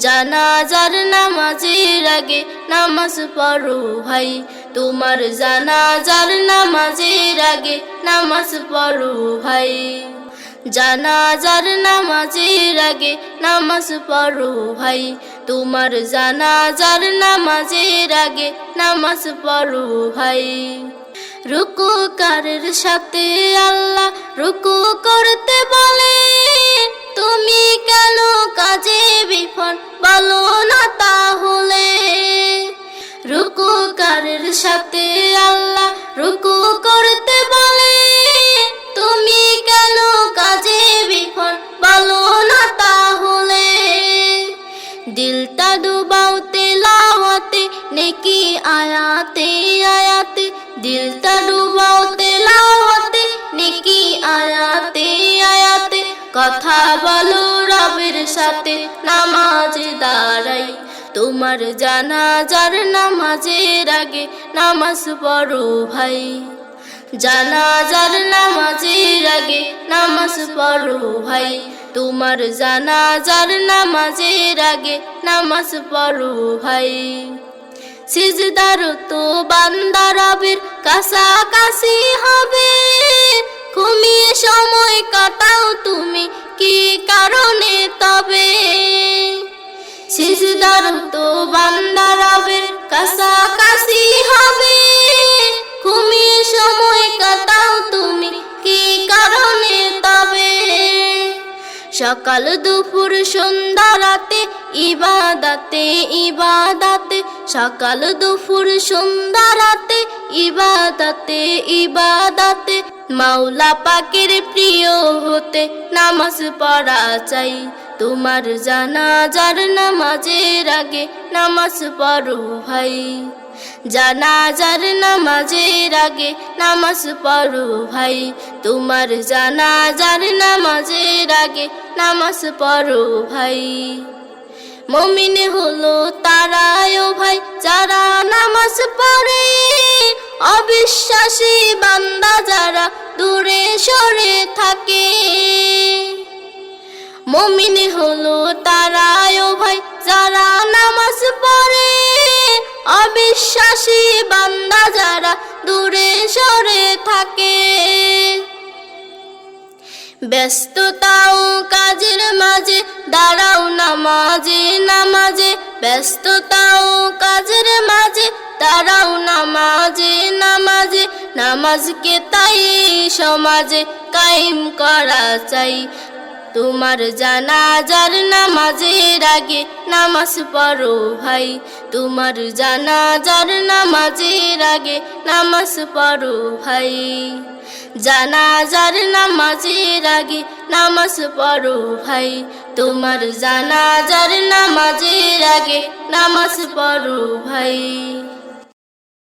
জানাজার নামাজের আগে নামাজ পড়ো ভাই, তোমার জানাজার নামাজের আগে নামাজ পড়ো ভাই। জানাজার নামাজের আগে নামাজ পড়ো ভাই, তোমার জানাজার নামাজের আগে নামাজ পড়ো ভাই। রুকুকারের সাথে আল্লাহ রুকু করতে বলে, তুমি কেন কাজে বিফল বলো না তাহলে। রুকুকারের সাথে আল্লাহ রুকু করতে বলে, তুমি কেন কাজে বিফল বলো না তাহলে। দিলটা ডুবাও তেলাওয়াতে নেকি আয়াতে আয়াতে, দিলটা ডুবাও তেলাওয়াতে নেকি আয়াতে আয়াতে। কথা বলো রবের সাথে নামাজে দাঁড়াই, তোমার জানাজার নামাজের আগে নামাজ পড়ো ভাই। জানাজার নামাজের আগে নামাজ পড়ো ভাই, তোমার জানাজার নামাজের আগে নামাজ পড়ো ভাই। সিজদারত বান্দা রবের কাছাকাছি হবে, ঘুমিয়ে সময় কাটাও তুমি কি কারণে তবে। সিজদারত বান্দা রবের কাছাকাছি হবে, ঘুমিয়ে সময় কাটাও তুমি কি কারণে তবে। সকাল দুপুর সন্ধ্যা রাতে ইবাদতে ইবাদতে, সকাল দুপুর সন্ধ্যা রাতে ইবাদতে ইবাদতে। মাওলা পাকের প্রিয় হতে নামাজ পড়া চাই, তোমার জানাজার নামাজের আগে নামাজ পড়ো ভাই। জানাজার নামাজের আগে নামাজ পড়ো ভাই, তোমার জানাজার নামাজের আগে নামাজ পড়ো ভাই। মুমিন হলো তারাই ও ভাই যারা নামাজ পড়ে, অবিশ্বাসী বান্দা যারা দূরে সরে থাকে। মুমিন হলো তারাই ও ভাই যারা নামাজ পড়ে, অবিশ্বাসী বান্দা যারা দূরে সরে থাকে। ব্যস্ততা ও কাজের মাঝে দাঁড়াও নামাজে নামাজে, ব্যস্ততা ও কাজের মাঝে দাঁড়াও নামাজে নামাজে। নামাজকে তাই সমাজে কায়েম করা চাই, তোমার জানাজার নামাজের আগে নামাজ পড়ো ভাই। তোমার জানাজার নামাজের আগে নামাজ পড়ো ভাই। জানাজার নামাজের আগে নামাজ পড়ো ভাই, তোমার জানাজার নামাজের আগে নামাজ পড়ো ভাই।